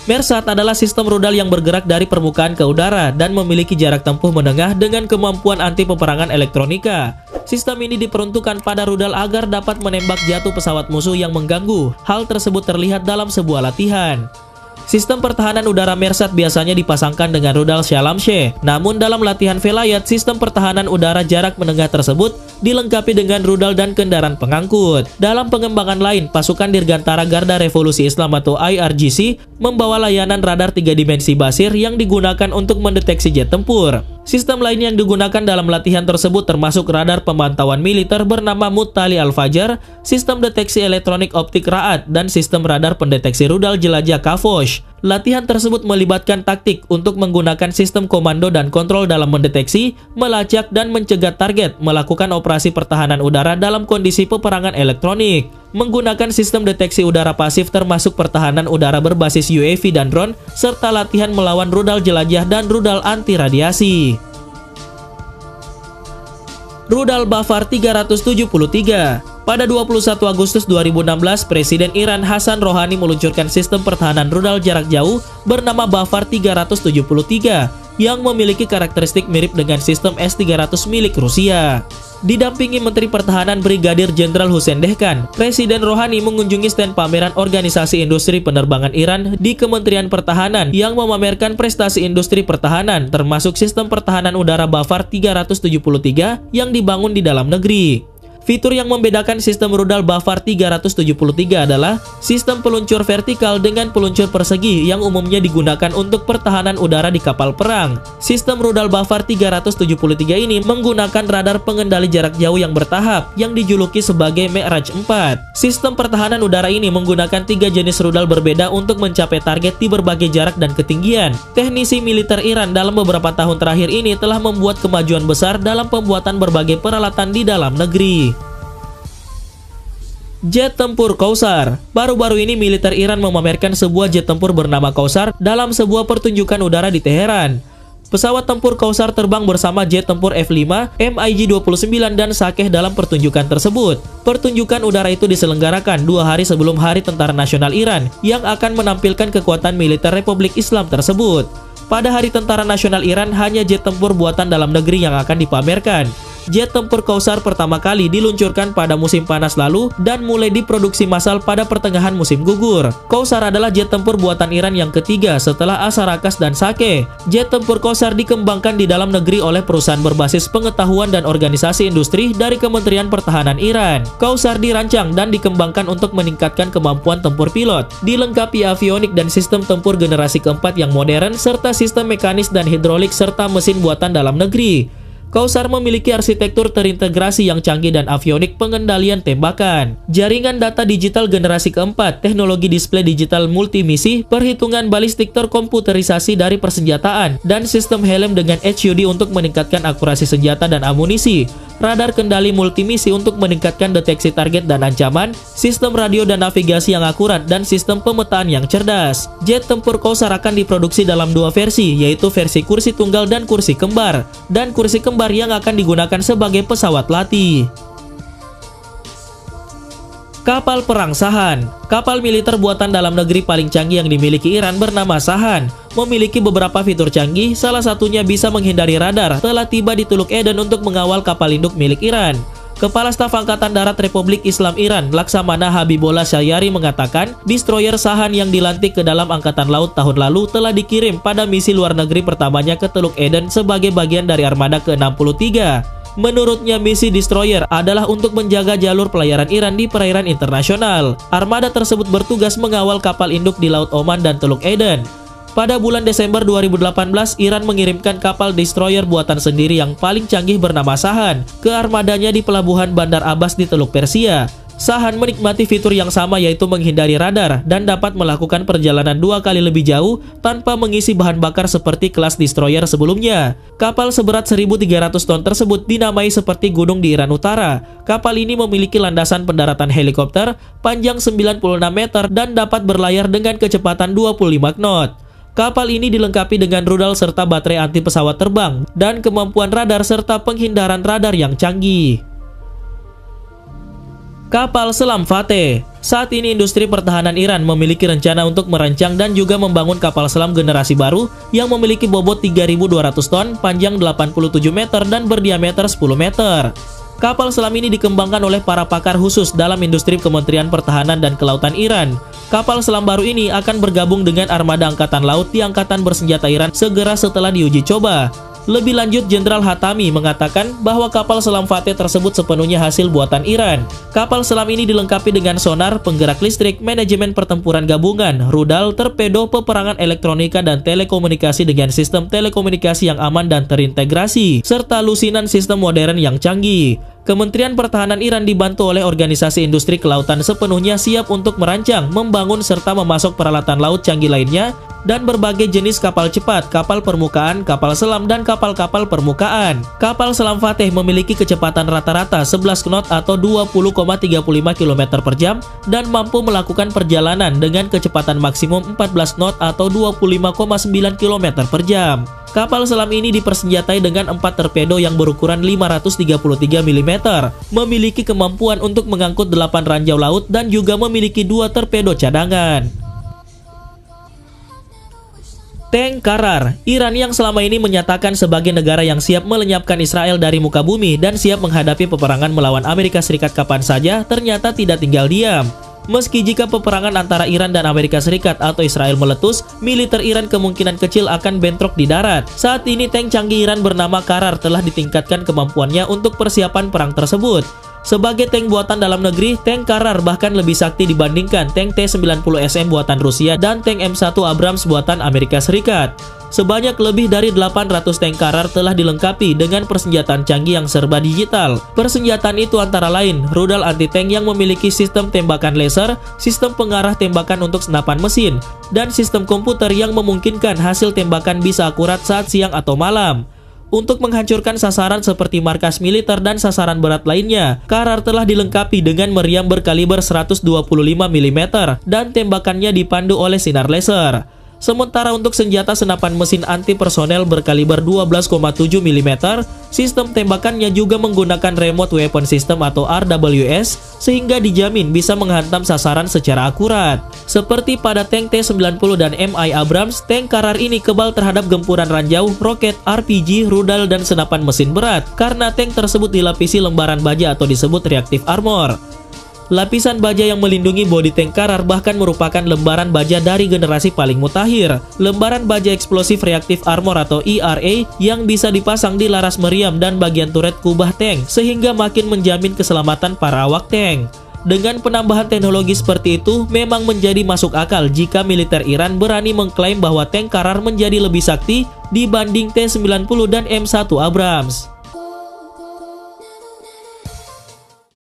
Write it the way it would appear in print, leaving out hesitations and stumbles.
MERSAT adalah sistem rudal yang bergerak dari permukaan ke udara dan memiliki jarak tempuh menengah dengan kemampuan anti peperangan elektronika. Sistem ini diperuntukkan pada rudal agar dapat menembak jatuh pesawat musuh yang mengganggu. Hal tersebut terlihat dalam sebuah latihan. Sistem pertahanan udara MERSAT biasanya dipasangkan dengan rudal Shalamshe. Namun dalam latihan Velayat, sistem pertahanan udara jarak menengah tersebut dilengkapi dengan rudal dan kendaraan pengangkut. Dalam pengembangan lain, pasukan Dirgantara Garda Revolusi Islam atau IRGC membawa layanan radar 3 dimensi Basir yang digunakan untuk mendeteksi jet tempur. Sistem lain yang digunakan dalam latihan tersebut termasuk radar pemantauan militer bernama Muttali Al-Fajar, sistem deteksi elektronik optik Ra'ad, dan sistem radar pendeteksi rudal jelajah Kavosh. Latihan tersebut melibatkan taktik untuk menggunakan sistem komando dan kontrol dalam mendeteksi, melacak, dan mencegah target melakukan operasi pertahanan udara dalam kondisi peperangan elektronik. Menggunakan sistem deteksi udara pasif termasuk pertahanan udara berbasis UAV dan drone, serta latihan melawan rudal jelajah dan rudal anti radiasi. Rudal Bafar 373. Pada 21 Agustus 2016, Presiden Iran Hasan Rouhani meluncurkan sistem pertahanan rudal jarak jauh bernama Bafar 373 yang memiliki karakteristik mirip dengan sistem S-300 milik Rusia. Didampingi Menteri Pertahanan Brigadir Jenderal Hussein Dehkan, Presiden Rouhani mengunjungi stand pameran Organisasi Industri Penerbangan Iran di Kementerian Pertahanan yang memamerkan prestasi industri pertahanan termasuk sistem pertahanan udara Bafar 373 yang dibangun di dalam negeri. Fitur yang membedakan sistem rudal Bafar 373 adalah sistem peluncur vertikal dengan peluncur persegi yang umumnya digunakan untuk pertahanan udara di kapal perang. Sistem rudal Bafar 373 ini menggunakan radar pengendali jarak jauh yang bertahap yang dijuluki sebagai Me'raj 4. Sistem pertahanan udara ini menggunakan 3 jenis rudal berbeda untuk mencapai target di berbagai jarak dan ketinggian. Teknisi militer Iran dalam beberapa tahun terakhir ini telah membuat kemajuan besar dalam pembuatan berbagai peralatan di dalam negeri. Jet tempur Kausar. Baru-baru ini militer Iran memamerkan sebuah jet tempur bernama Kausar dalam sebuah pertunjukan udara di Teheran. Pesawat tempur Kausar terbang bersama jet tempur F-5, MiG-29 dan Sakeh dalam pertunjukan tersebut. Pertunjukan udara itu diselenggarakan 2 hari sebelum Hari Tentara Nasional Iran yang akan menampilkan kekuatan militer Republik Islam tersebut. Pada Hari Tentara Nasional Iran hanya jet tempur buatan dalam negeri yang akan dipamerkan. Jet tempur Kausar pertama kali diluncurkan pada musim panas lalu dan mulai diproduksi massal pada pertengahan musim gugur. Kausar adalah jet tempur buatan Iran yang ketiga setelah Asarakas dan Sakeh. Jet tempur Kausar dikembangkan di dalam negeri oleh perusahaan berbasis pengetahuan dan organisasi industri dari Kementerian Pertahanan Iran. Kausar dirancang dan dikembangkan untuk meningkatkan kemampuan tempur pilot, dilengkapi avionik dan sistem tempur generasi keempat yang modern serta sistem mekanis dan hidrolik serta mesin buatan dalam negeri. Kausar memiliki arsitektur terintegrasi yang canggih dan avionik pengendalian tembakan, jaringan data digital generasi keempat, teknologi display digital multimisi, perhitungan balistik terkomputerisasi dari persenjataan, dan sistem helm dengan HUD untuk meningkatkan akurasi senjata dan amunisi, radar kendali multimisi untuk meningkatkan deteksi target dan ancaman, sistem radio dan navigasi yang akurat, dan sistem pemetaan yang cerdas. Jet tempur Kausar akan diproduksi dalam 2 versi, yaitu versi kursi tunggal dan kursi kembar, yang akan digunakan sebagai pesawat latih. Kapal perang Sahan. Kapal militer buatan dalam negeri paling canggih yang dimiliki Iran bernama Sahan. Memiliki beberapa fitur canggih, salah satunya bisa menghindari radar, telah tiba di Teluk Eden untuk mengawal kapal induk milik Iran. Kepala Staf Angkatan Darat Republik Islam Iran, Laksamana Habibullah Syayari mengatakan, destroyer Sahan yang dilantik ke dalam Angkatan Laut tahun lalu telah dikirim pada misi luar negeri pertamanya ke Teluk Eden sebagai bagian dari armada ke-63. Menurutnya, misi destroyer adalah untuk menjaga jalur pelayaran Iran di perairan internasional. Armada tersebut bertugas mengawal kapal induk di Laut Oman dan Teluk Eden. Pada bulan Desember 2018, Iran mengirimkan kapal destroyer buatan sendiri yang paling canggih bernama Sahan ke armadanya di pelabuhan Bandar Abbas di Teluk Persia. Sahan menikmati fitur yang sama, yaitu menghindari radar dan dapat melakukan perjalanan 2 kali lebih jauh tanpa mengisi bahan bakar seperti kelas destroyer sebelumnya. Kapal seberat 1.300 ton tersebut dinamai seperti gunung di Iran Utara. Kapal ini memiliki landasan pendaratan helikopter panjang 96 meter dan dapat berlayar dengan kecepatan 25 knot. Kapal ini dilengkapi dengan rudal serta baterai anti pesawat terbang dan kemampuan radar serta penghindaran radar yang canggih. Kapal selam Fateh. Saat ini industri pertahanan Iran memiliki rencana untuk merancang dan juga membangun kapal selam generasi baru yang memiliki bobot 3.200 ton, panjang 87 meter dan berdiameter 10 meter. Kapal selam ini dikembangkan oleh para pakar khusus dalam industri Kementerian Pertahanan dan Kelautan Iran. Kapal selam baru ini akan bergabung dengan armada angkatan laut di Angkatan Bersenjata Iran segera setelah diuji coba. Lebih lanjut, Jenderal Hatami mengatakan bahwa kapal selam Fateh tersebut sepenuhnya hasil buatan Iran. Kapal selam ini dilengkapi dengan sonar, penggerak listrik, manajemen pertempuran gabungan, rudal, torpedo, peperangan elektronika, dan telekomunikasi dengan sistem telekomunikasi yang aman dan terintegrasi, serta lusinan sistem modern yang canggih. Kementerian Pertahanan Iran dibantu oleh organisasi industri kelautan sepenuhnya siap untuk merancang, membangun, serta memasok peralatan laut canggih lainnya dan berbagai jenis kapal cepat, kapal permukaan, kapal selam, dan kapal-kapal permukaan. Kapal selam Fateh memiliki kecepatan rata-rata 11 knot atau 20,35 km per jam dan mampu melakukan perjalanan dengan kecepatan maksimum 14 knot atau 25,9 km per jam. Kapal selam ini dipersenjatai dengan 4 torpedo yang berukuran 533 mm, memiliki kemampuan untuk mengangkut 8 ranjau laut dan juga memiliki 2 torpedo cadangan. Tank Qarar. Iran yang selama ini menyatakan sebagai negara yang siap melenyapkan Israel dari muka bumi dan siap menghadapi peperangan melawan Amerika Serikat kapan saja, ternyata tidak tinggal diam. Meski jika peperangan antara Iran dan Amerika Serikat atau Israel meletus, militer Iran kemungkinan kecil akan bentrok di darat. Saat ini tank canggih Iran bernama Qarar telah ditingkatkan kemampuannya untuk persiapan perang tersebut. Sebagai tank buatan dalam negeri, tank Qarar bahkan lebih sakti dibandingkan tank T-90SM buatan Rusia dan tank M1 Abrams buatan Amerika Serikat. Sebanyak lebih dari 800 tank Qarar telah dilengkapi dengan persenjataan canggih yang serba digital. Persenjataan itu antara lain rudal anti-tank yang memiliki sistem tembakan laser, sistem pengarah tembakan untuk senapan mesin, dan sistem komputer yang memungkinkan hasil tembakan bisa akurat saat siang atau malam. Untuk menghancurkan sasaran seperti markas militer dan sasaran berat lainnya, Qarar telah dilengkapi dengan meriam berkaliber 125 mm dan tembakannya dipandu oleh sinar laser. Sementara untuk senjata senapan mesin anti personel berkaliber 12,7 mm, sistem tembakannya juga menggunakan Remote Weapon System atau RWS, sehingga dijamin bisa menghantam sasaran secara akurat. Seperti pada tank T-90 dan MI Abrams, tank Qarar ini kebal terhadap gempuran ranjau, roket, RPG, rudal, dan senapan mesin berat, karena tank tersebut dilapisi lembaran baja atau disebut reactive armor. Lapisan baja yang melindungi bodi tank Qarar bahkan merupakan lembaran baja dari generasi paling mutakhir. Lembaran baja eksplosif reaktif armor atau ERA yang bisa dipasang di laras meriam dan bagian turret kubah tank, sehingga makin menjamin keselamatan para awak tank. Dengan penambahan teknologi seperti itu, memang menjadi masuk akal jika militer Iran berani mengklaim bahwa tank Qarar menjadi lebih sakti dibanding T-90 dan M1 Abrams.